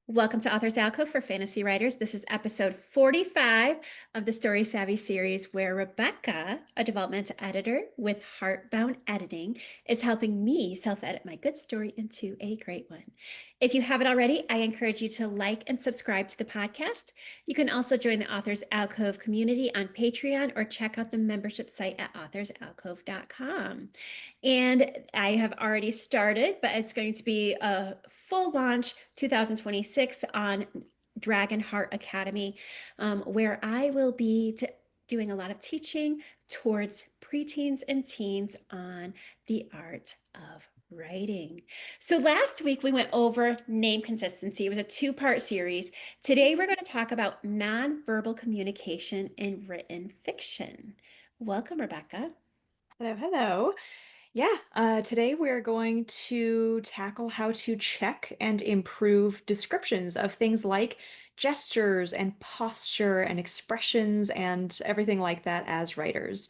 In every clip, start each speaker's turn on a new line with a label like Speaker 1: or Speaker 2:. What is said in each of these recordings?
Speaker 1: Welcome to Authors Alcove for Fantasy Writers. This is episode 45 of the Story Savvy series, where Rebecca, a developmental editor with Heartbound Editing, is helping me self-edit my good story into a great one. If you haven't already, I encourage you to like and subscribe to the podcast. You can also join the Authors Alcove community on Patreon or check out the membership site at authorsalcove.com. And I have already started, but it's going to be a full launch 2026 on Dragon Heart Academy, where I will be doing a lot of teaching towards preteens and teens on the art of writing. So last week we went over name consistency. It was a two-part series. Today we're going to talk about nonverbal communication in written fiction. Welcome, Rebecca.
Speaker 2: Hello, hello. Today we're going to tackle how to check and improve descriptions of things like gestures and posture and expressions and everything like that as writers.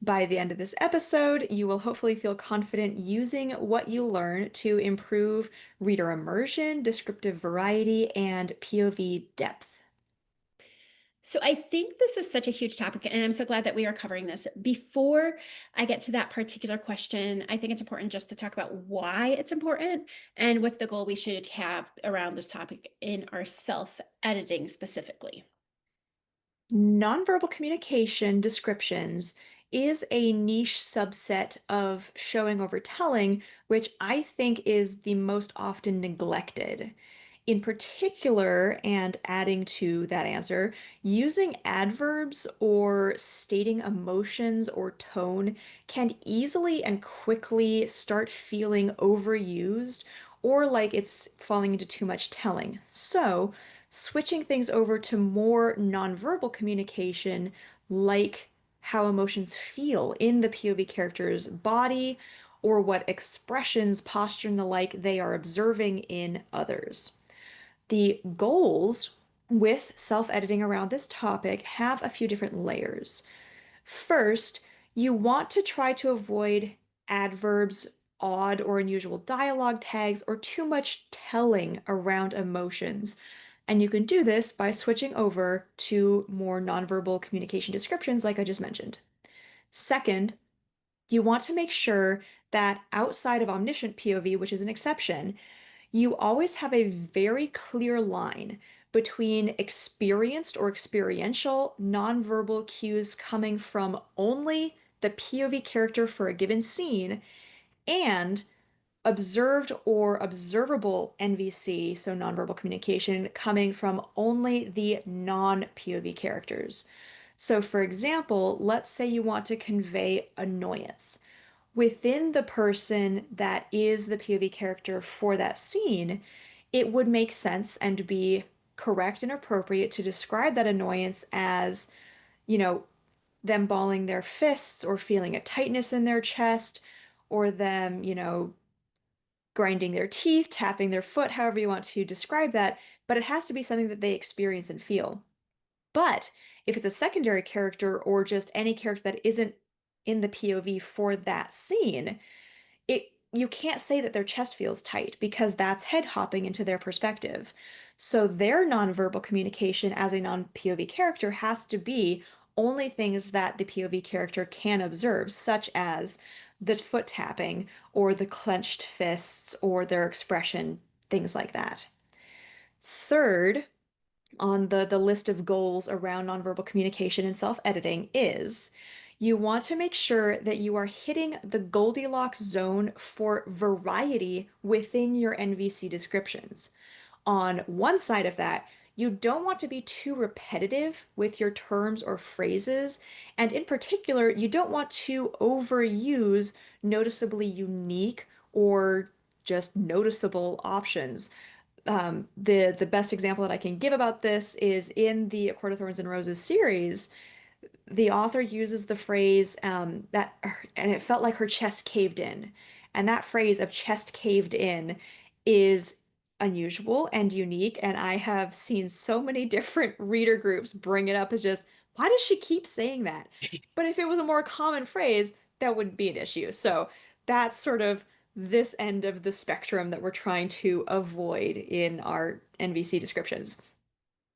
Speaker 2: By the end of this episode, you will hopefully feel confident using what you learn to improve reader immersion, descriptive variety, and POV depth.
Speaker 1: So I think this is such a huge topic, and I'm so glad that we are covering this. Before I get to that particular question, I think it's important just to talk about why it's important and what's the goal we should have around this topic in our self-editing specifically.
Speaker 2: Nonverbal communication descriptions is a niche subset of showing over telling, which I think is the most often neglected. In particular, and adding to that answer, using adverbs or stating emotions or tone can easily and quickly start feeling overused or like it's falling into too much telling. So, switching things over to more nonverbal communication, like how emotions feel in the POV character's body or what expressions, posture, and the like they are observing in others. The goals with self-editing around this topic have a few different layers. First, you want to try to avoid adverbs, odd or unusual dialogue tags, or too much telling around emotions. And you can do this by switching over to more nonverbal communication descriptions, like I just mentioned. Second, you want to make sure that outside of omniscient POV, which is an exception, you always have a very clear line between experienced or experiential nonverbal cues coming from only the POV character for a given scene and observed or observable NVC, so nonverbal communication, coming from only the non-POV characters. So, for example, let's say you want to convey annoyance within the person that is the POV character for that scene, it would make sense and be correct and appropriate to describe that annoyance as, you know, them balling their fists or feeling a tightness in their chest or them, grinding their teeth, tapping their foot, however you want to describe that, but it has to be something that they experience and feel. But if it's a secondary character or just any character that isn't in the POV for that scene, it you can't say that their chest feels tight because that's head hopping into their perspective. So their nonverbal communication as a non-POV character has to be only things that the POV character can observe, such as the foot tapping or the clenched fists or their expression, things like that. Third, on the list of goals around nonverbal communication and self-editing is you want to make sure that you are hitting the Goldilocks zone for variety within your NVC descriptions. On one side of that, you don't want to be too repetitive with your terms or phrases, and in particular, you don't want to overuse noticeably unique or just noticeable options. The best example that I can give about this is in the A Court of Thorns and Roses series. The author uses the phrase and it felt like her chest caved in. And that phrase of chest caved in is unusual and unique. And I have seen so many different reader groups bring it up as just, why does she keep saying that? But if it was a more common phrase, that wouldn't be an issue. So that's sort of this end of the spectrum that we're trying to avoid in our NVC descriptions.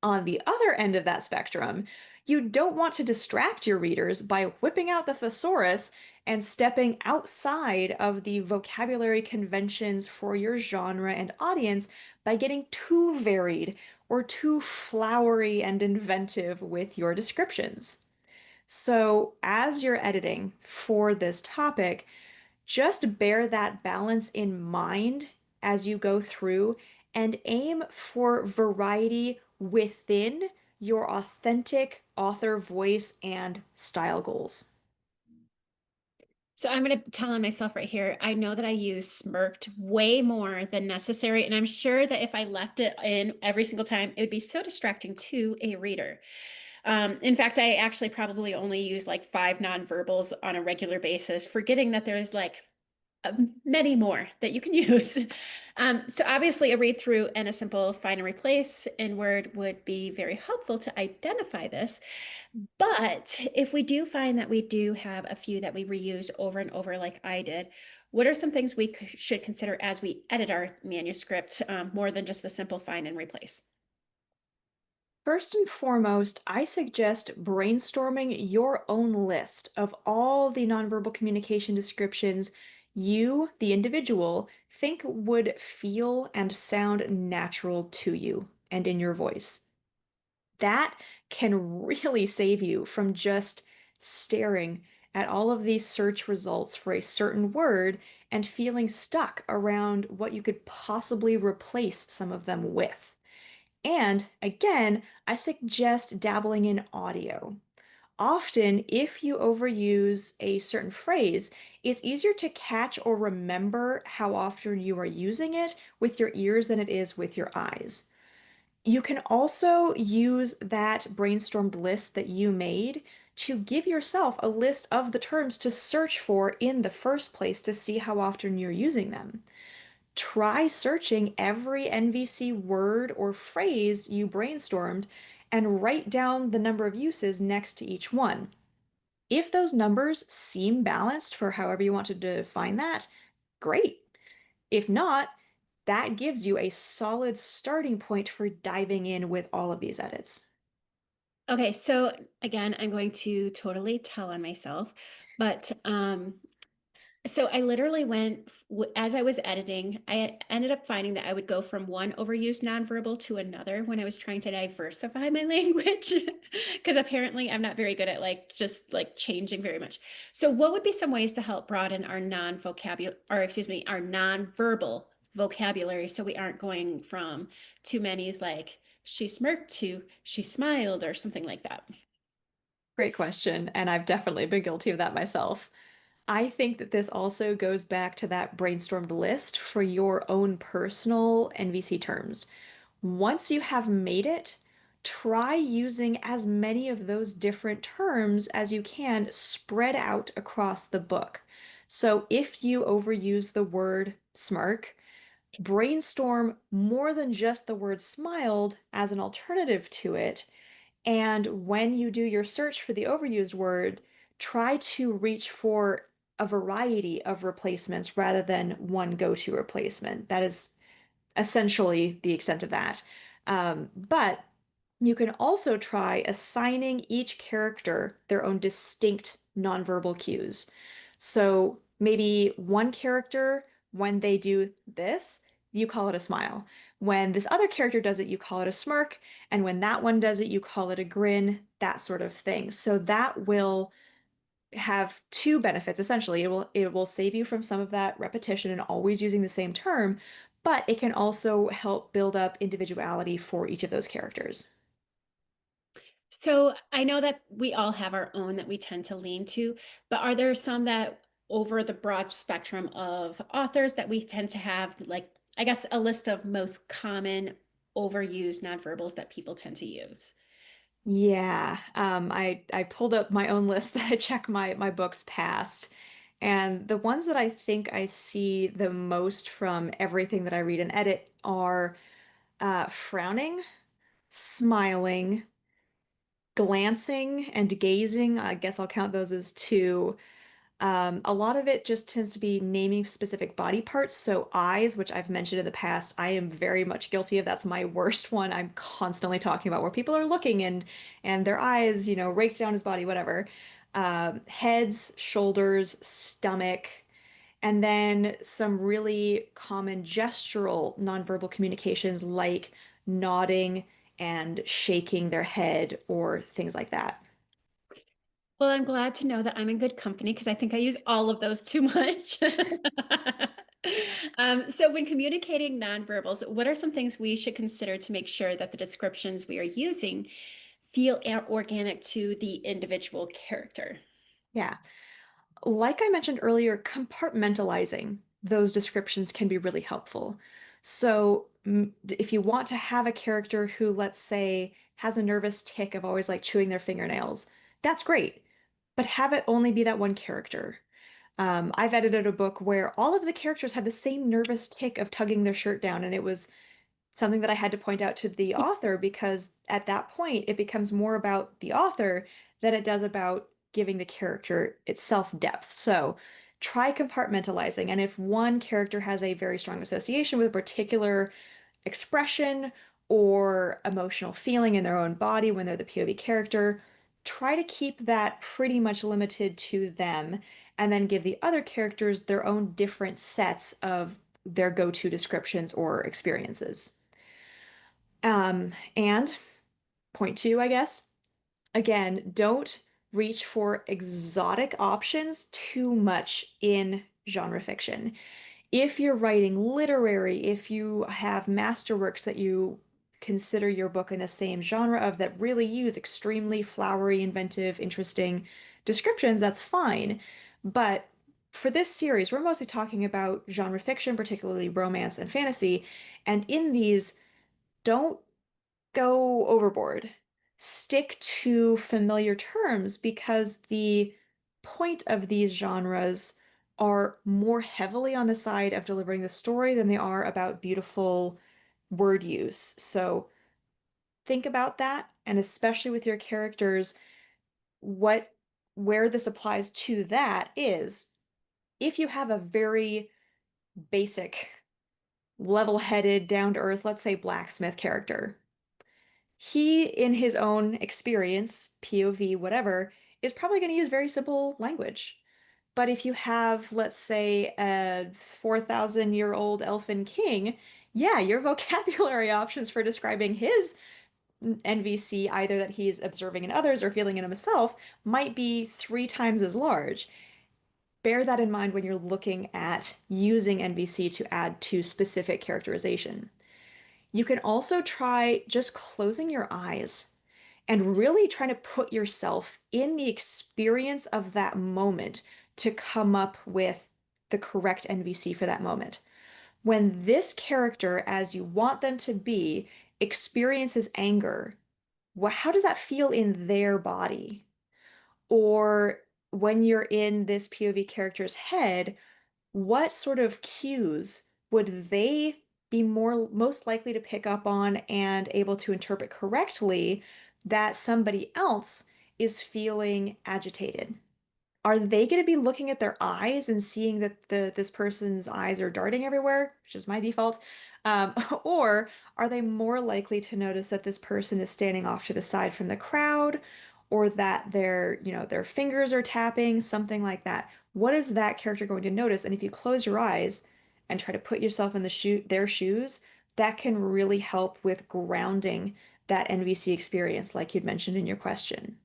Speaker 2: On the other end of that spectrum, you don't want to distract your readers by whipping out the thesaurus and stepping outside of the vocabulary conventions for your genre and audience by getting too varied or too flowery and inventive with your descriptions. So, as you're editing for this topic, just bear that balance in mind as you go through and aim for variety within your authentic author voice and style goals.
Speaker 1: So I'm going to tell on myself right here. I know that I use smirked way more than necessary. And I'm sure that if I left it in every single time, it would be so distracting to a reader. In fact, I actually probably only use like 5 nonverbals on a regular basis, forgetting that there's like many more that you can use. So obviously a read through and a simple find and replace in Word would be very helpful to identify this. But if we do find that we do have a few that we reuse over and over, like I did, what are some things we should consider as we edit our manuscript, more than just the simple find and replace?
Speaker 2: First and foremost, I suggest brainstorming your own list of all the nonverbal communication descriptions you, the individual, think would feel and sound natural to you and in your voice. That can really save you from just staring at all of these search results for a certain word and feeling stuck around what you could possibly replace some of them with. And again, I suggest dabbling in audio. Often, if you overuse a certain phrase, it's easier to catch or remember how often you are using it with your ears than it is with your eyes. You can also use that brainstormed list that you made to give yourself a list of the terms to search for in the first place to see how often you're using them. Try searching every NVC word or phrase you brainstormed and write down the number of uses next to each one. If those numbers seem balanced for however you want to define that, great. If not, that gives you a solid starting point for diving in with all of these edits.
Speaker 1: Okay, so again, I'm going to totally tell on myself, but so I literally went as I was editing, I ended up finding that I would go from one overused nonverbal to another when I was trying to diversify my language, because apparently I'm not very good at like just like changing very much. So what would be some ways to help broaden our non-vocabulary, or excuse me, our nonverbal vocabulary so we aren't going from too many's like she smirked to she smiled or something like that?
Speaker 2: Great question, and I've definitely been guilty of that myself. I think that this also goes back to that brainstormed list for your own personal NVC terms. Once you have made it, try using as many of those different terms as you can spread out across the book. So if you overuse the word smirk, brainstorm more than just the word smiled as an alternative to it. And when you do your search for the overused word, try to reach for a variety of replacements rather than one go-to replacement. That is essentially the extent of that. But you can also try assigning each character their own distinct nonverbal cues. So maybe one character, when they do this, you call it a smile. When this other character does it, you call it a smirk. And when that one does it, you call it a grin, that sort of thing. So that will have two benefits essentially. It will save you from some of that repetition and always using the same term, but it can also help build up individuality for each of those characters.
Speaker 1: So I know that we all have our own that we tend to lean to, but are there some that over the broad spectrum of authors that we tend to have, like, I guess, a list of most common overused nonverbals that people tend to use?
Speaker 2: Yeah, I pulled up my own list that I check my books past, and the ones that I think I see the most from everything that I read and edit are frowning, smiling, glancing, and gazing. I guess I'll count those as two. A lot of it just tends to be naming specific body parts. So eyes, which I've mentioned in the past, I am very much guilty of. That's my worst one. I'm constantly talking about where people are looking and their eyes, rake down his body, whatever. Heads, shoulders, stomach, and then some really common gestural nonverbal communications like nodding and shaking their head or things like that.
Speaker 1: Well, I'm glad to know that I'm in good company because I think I use all of those too much. So when communicating nonverbals, what are some things we should consider to make sure that the descriptions we are using feel organic to the individual character?
Speaker 2: Yeah. Like I mentioned earlier, compartmentalizing those descriptions can be really helpful. So, if you want to have a character who, let's say, has a nervous tick of always like chewing their fingernails, that's great, but have it only be that one character. I've edited a book where all of the characters had the same nervous tick of tugging their shirt down, and it was something that I had to point out to the author because at that point it becomes more about the author than it does about giving the character itself depth. So try compartmentalizing. And if one character has a very strong association with a particular expression or emotional feeling in their own body when they're the POV character, try to keep that pretty much limited to them and then give the other characters their own different sets of their go-to descriptions or experiences. And point two, I guess, again, don't reach for exotic options too much in genre fiction. If you're writing literary, if you have masterworks that you consider your book in the same genre of that really use extremely flowery, inventive, interesting descriptions, that's fine. But for this series, we're mostly talking about genre fiction, particularly romance and fantasy. And in these, don't go overboard. Stick to familiar terms because the point of these genres are more heavily on the side of delivering the story than they are about beautiful word use. So think about that, and especially with your characters, what where this applies to that is if you have a very basic, level-headed, down-to-earth, let's say blacksmith character, he, in his own experience, POV, whatever, is probably going to use very simple language. But if you have, let's say, a 4,000-year-old elfin king, yeah, your vocabulary options for describing his NVC, either that he's observing in others or feeling in himself, might be 3 times as large. Bear that in mind when you're looking at using NVC to add to specific characterization. You can also try just closing your eyes and really trying to put yourself in the experience of that moment to come up with the correct NVC for that moment. When this character, as you want them to be, experiences anger, how does that feel in their body? Or when you're in this POV character's head, what sort of cues would they be most likely to pick up on and able to interpret correctly that somebody else is feeling agitated? Are they going to be looking at their eyes and seeing that this person's eyes are darting everywhere, which is my default? Or are they more likely to notice that this person is standing off to the side from the crowd, or that their fingers are tapping, something like that? What is that character going to notice? And if you close your eyes and try to put yourself in their shoes, that can really help with grounding that NVC experience, like you'd mentioned in your question.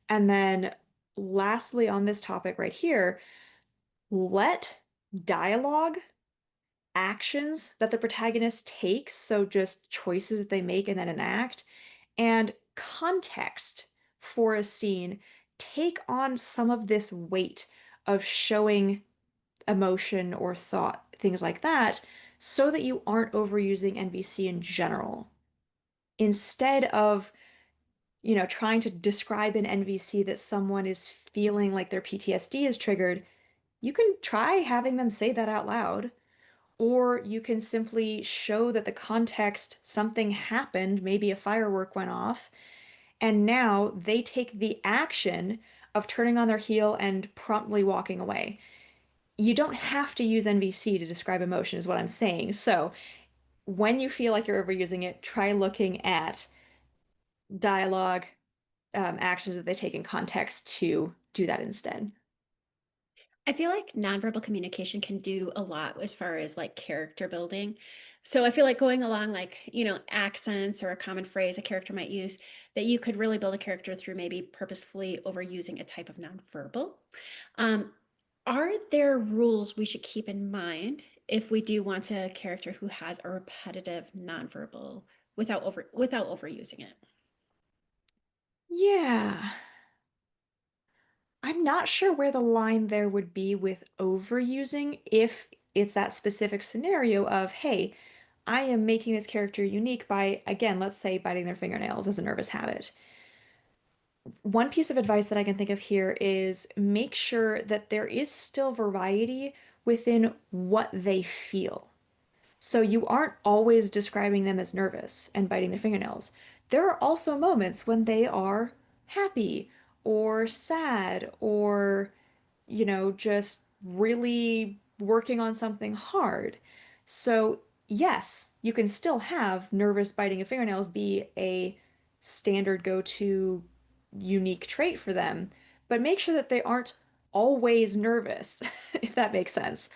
Speaker 2: And then lastly, on this topic right here, let dialogue, actions that the protagonist takes, so just choices that they make and then enact, and context for a scene take on some of this weight of showing emotion or thought, things like that, so that you aren't overusing NVC in general. Instead of trying to describe an NVC that someone is feeling like their PTSD is triggered, you can try having them say that out loud, or you can simply show that the context, something happened, maybe a firework went off, and now they take the action of turning on their heel and promptly walking away. You don't have to use NVC to describe emotion, is what I'm saying. So when you feel like you're overusing it, try looking at dialogue, actions that they take in context to do that instead.
Speaker 1: I feel like nonverbal communication can do a lot as far as like character building. So I feel like going along like, accents or a common phrase a character might use, that you could really build a character through maybe purposefully overusing a type of nonverbal. Um, are there rules we should keep in mind if we do want a character who has a repetitive nonverbal without overusing it?
Speaker 2: Yeah. I'm not sure where the line there would be with overusing if it's that specific scenario of, hey, I am making this character unique by, again, let's say biting their fingernails as a nervous habit. One piece of advice that I can think of here is make sure that there is still variety within what they feel. So you aren't always describing them as nervous and biting their fingernails. There are also moments when they are happy or sad or, just really working on something hard. So, yes, you can still have nervous biting of fingernails be a standard go-to unique trait for them, but make sure that they aren't always nervous, if that makes sense.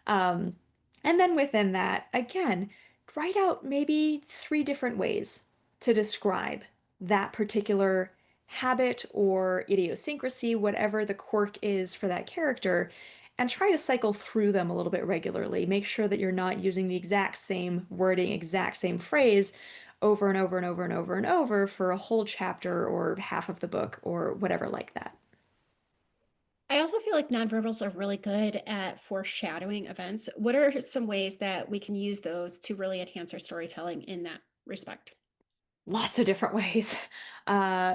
Speaker 2: Um, and then within that, again, write out maybe three different ways to describe that particular habit or idiosyncrasy, whatever the quirk is for that character, and try to cycle through them a little bit regularly. Make sure that you're not using the exact same wording, exact same phrase over and over and over and over and over for a whole chapter or half of the book or whatever like that.
Speaker 1: I also feel like nonverbals are really good at foreshadowing events. What are some ways that we can use those to really enhance our storytelling in that respect?
Speaker 2: Lots of different ways.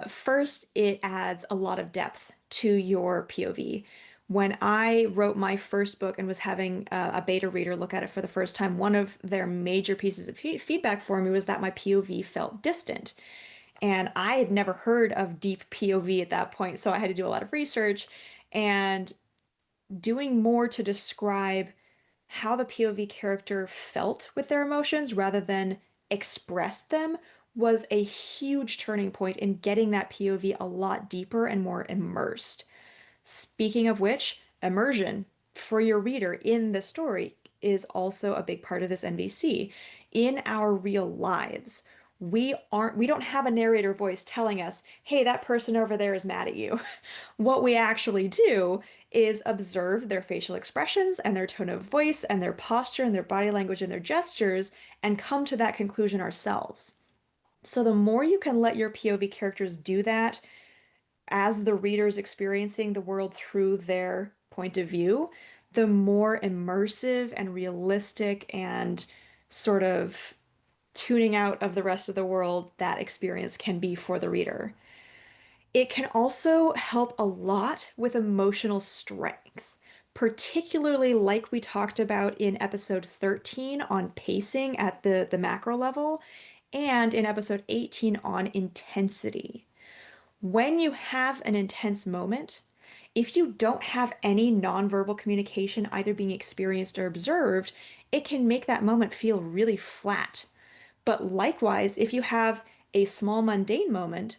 Speaker 2: First, it adds a lot of depth to your POV. When I wrote my first book and was having a beta reader look at it for the first time, one of their major pieces of feedback for me was that my POV felt distant. And I had never heard of deep POV at that point, so I had to do a lot of research and doing more to describe how the POV character felt with their emotions rather than expressed them was a huge turning point in getting that POV a lot deeper and more immersed. Speaking of which, immersion for your reader in the story is also a big part of this NVC. In our real lives, we don't have a narrator voice telling us, "Hey, that person over there is mad at you." What we actually do is observe their facial expressions and their tone of voice and their posture and their body language and their gestures and come to that conclusion ourselves. So the more you can let your POV characters do that as the reader's experiencing the world through their point of view, the more immersive and realistic and sort of tuning out of the rest of the world that experience can be for the reader. It can also help a lot with emotional strength, particularly like we talked about in episode 13 on pacing at the macro level and in episode 18 on intensity. When you have an intense moment, if you don't have any nonverbal communication either being experienced or observed, it can make that moment feel really flat. But likewise, if you have a small mundane moment,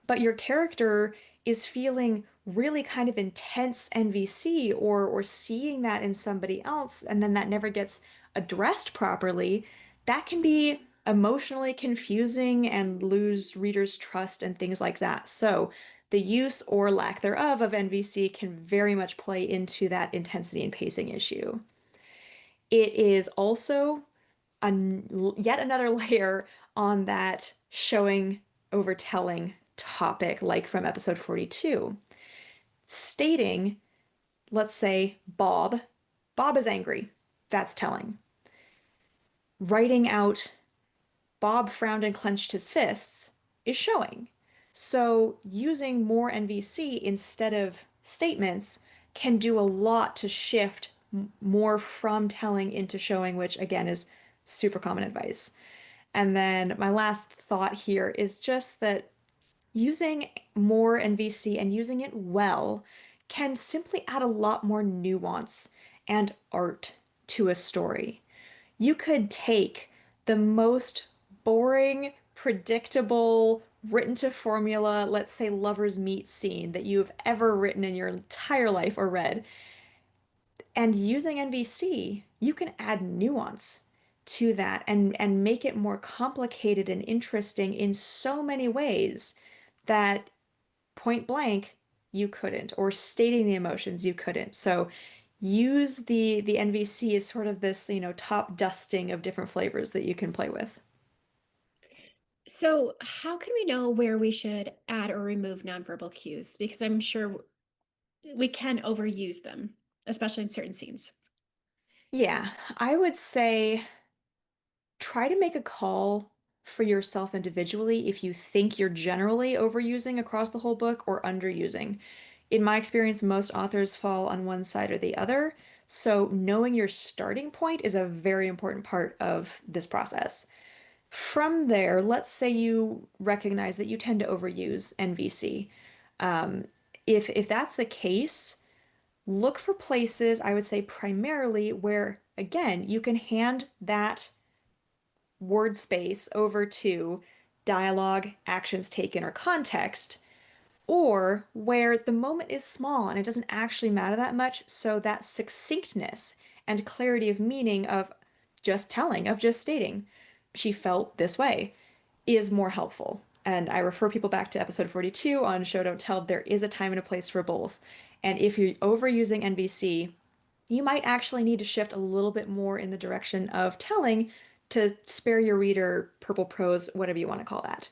Speaker 2: but your character is feeling really kind of intense NVC or seeing that in somebody else and then that never gets addressed properly, that can be emotionally confusing and lose readers' trust and things like that. So the use or lack thereof of NVC can very much play into that intensity and pacing issue. It is also yet another layer on that showing over telling topic, like from episode 42, stating, let's say, Bob is angry. That's telling. Writing out, Bob frowned and clenched his fists is showing. So using more NVC instead of statements can do a lot to shift more from telling into showing, which again is super common advice. And then my last thought here is just that Using more NVC and using it well can simply add a lot more nuance and art to a story. You could take the most boring, predictable, written to formula, let's say lovers meet scene that you've ever written in your entire life or read, and using NVC, you can add nuance to that and make it more complicated and interesting in so many ways that point blank you couldn't, or stating the emotions you couldn't. So use the NVC as sort of this, top dusting of different flavors that you can play with.
Speaker 1: So, how can we know where we should add or remove nonverbal cues? Because I'm sure we can overuse them, especially in certain scenes.
Speaker 2: Yeah, I would say try to make a call for yourself individually if you think you're generally overusing across the whole book or underusing. In my experience, most authors fall on one side or the other, so knowing your starting point is a very important part of this process. From there, let's say you recognize that you tend to overuse NVC. Um, if that's the case, look for places, I would say primarily where, again, you can hand that word space over to dialogue, actions taken, or context, or where the moment is small and it doesn't actually matter that much, so that succinctness and clarity of meaning of just telling, of just stating, she felt this way, is more helpful. And I refer people back to episode 42 on Show Don't Tell. There is a time and a place for both. And if you're overusing NVC, you might actually need to shift a little bit more in the direction of telling to spare your reader purple prose, whatever you want to call that.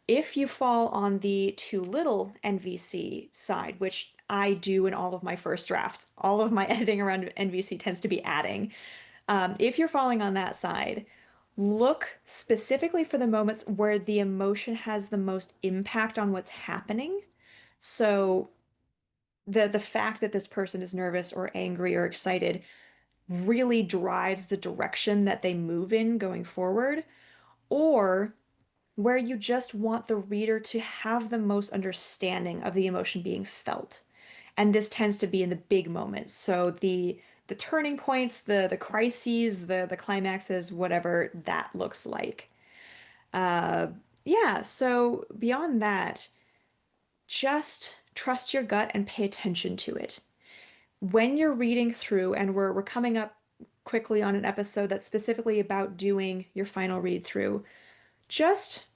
Speaker 2: If you fall on the too little NVC side, which I do in all of my first drafts, all of my editing around NVC tends to be adding. If you're falling on that side, look specifically for the moments where the emotion has the most impact on what's happening. So the fact that this person is nervous or angry or excited really drives the direction that they move in going forward, or where you just want the reader to have the most understanding of the emotion being felt. And this tends to be in the big moments. So the turning points, the crises, the climaxes, whatever that looks like. Uh, yeah, so beyond that, just trust your gut and pay attention to it. When you're reading through, and we're coming up quickly on an episode that's specifically about doing your final read through, just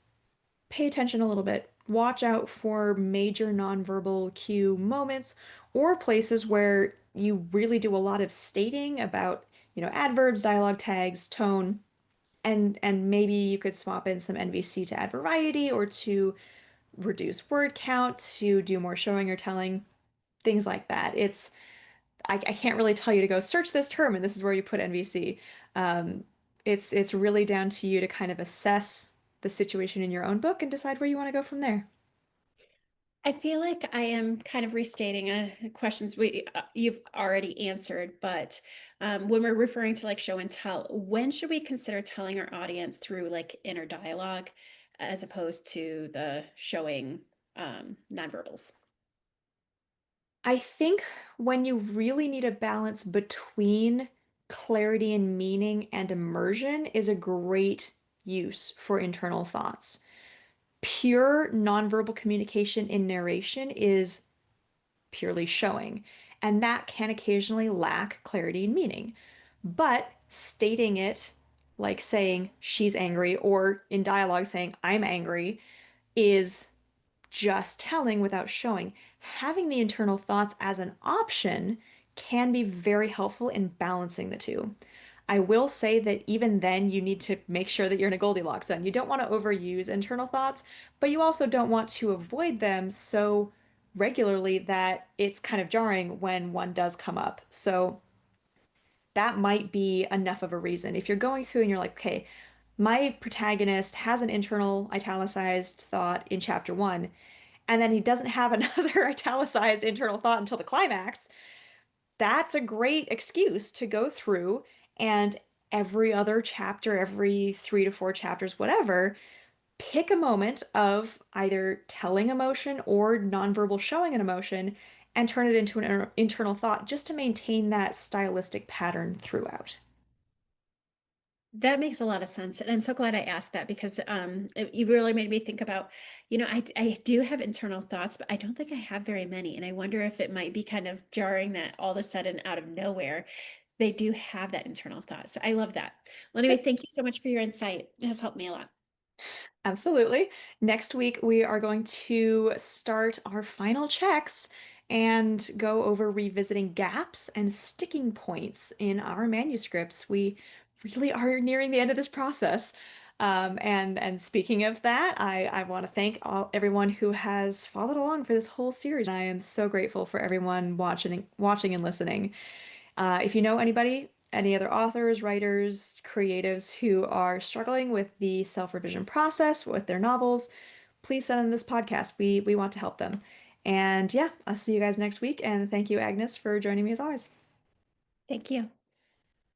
Speaker 2: pay attention a little bit. Watch out for major nonverbal cue moments or places where you really do a lot of stating about, adverbs, dialogue tags, tone, and maybe you could swap in some NVC to add variety or to reduce word count, to do more showing or telling, things like that. I can't really tell you to go search this term and this is where you put NVC. Um, it's really down to you to kind of assess the situation in your own book and decide where you want to go from there.
Speaker 1: I feel like I am kind of restating questions you've already answered, but when we're referring to like show and tell, when should we consider telling our audience through like inner dialogue as opposed to the showing nonverbals?
Speaker 2: I think when you really need a balance between clarity and meaning and immersion is a great use for internal thoughts. Pure nonverbal communication in narration is purely showing, and that can occasionally lack clarity and meaning. But stating it, like saying she's angry, or in dialogue saying I'm angry, is just telling without showing. Having the internal thoughts as an option can be very helpful in balancing the two. I will say that even then, you need to make sure that you're in a Goldilocks zone. You don't want to overuse internal thoughts, but you also don't want to avoid them so regularly that it's kind of jarring when one does come up. So that might be enough of a reason. If you're going through and you're like, okay, my protagonist has an internal italicized thought in chapter one, and then he doesn't have another italicized internal thought until the climax, that's a great excuse to go through and every other chapter, every 3 to 4 chapters, whatever, pick a moment of either telling emotion or nonverbal showing an emotion and turn it into an internal thought just to maintain that stylistic pattern throughout.
Speaker 1: That makes a lot of sense. And I'm so glad I asked that because you really made me think about, I do have internal thoughts, but I don't think I have very many. And I wonder if it might be kind of jarring that all of a sudden out of nowhere, they do have that internal thought. So I love that. Well, anyway, thank you so much for your insight. It has helped me a lot.
Speaker 2: Absolutely. Next week, we are going to start our final checks and go over revisiting gaps and sticking points in our manuscripts. We really are nearing the end of this process. And speaking of that, I want to thank everyone who has followed along for this whole series. I am so grateful for everyone watching and listening. If you know anybody, any other authors, writers, creatives who are struggling with the self-revision process with their novels, please send them this podcast. We want to help them. And yeah, I'll see you guys next week. And thank you, Agnes, for joining me as always.
Speaker 1: Thank you.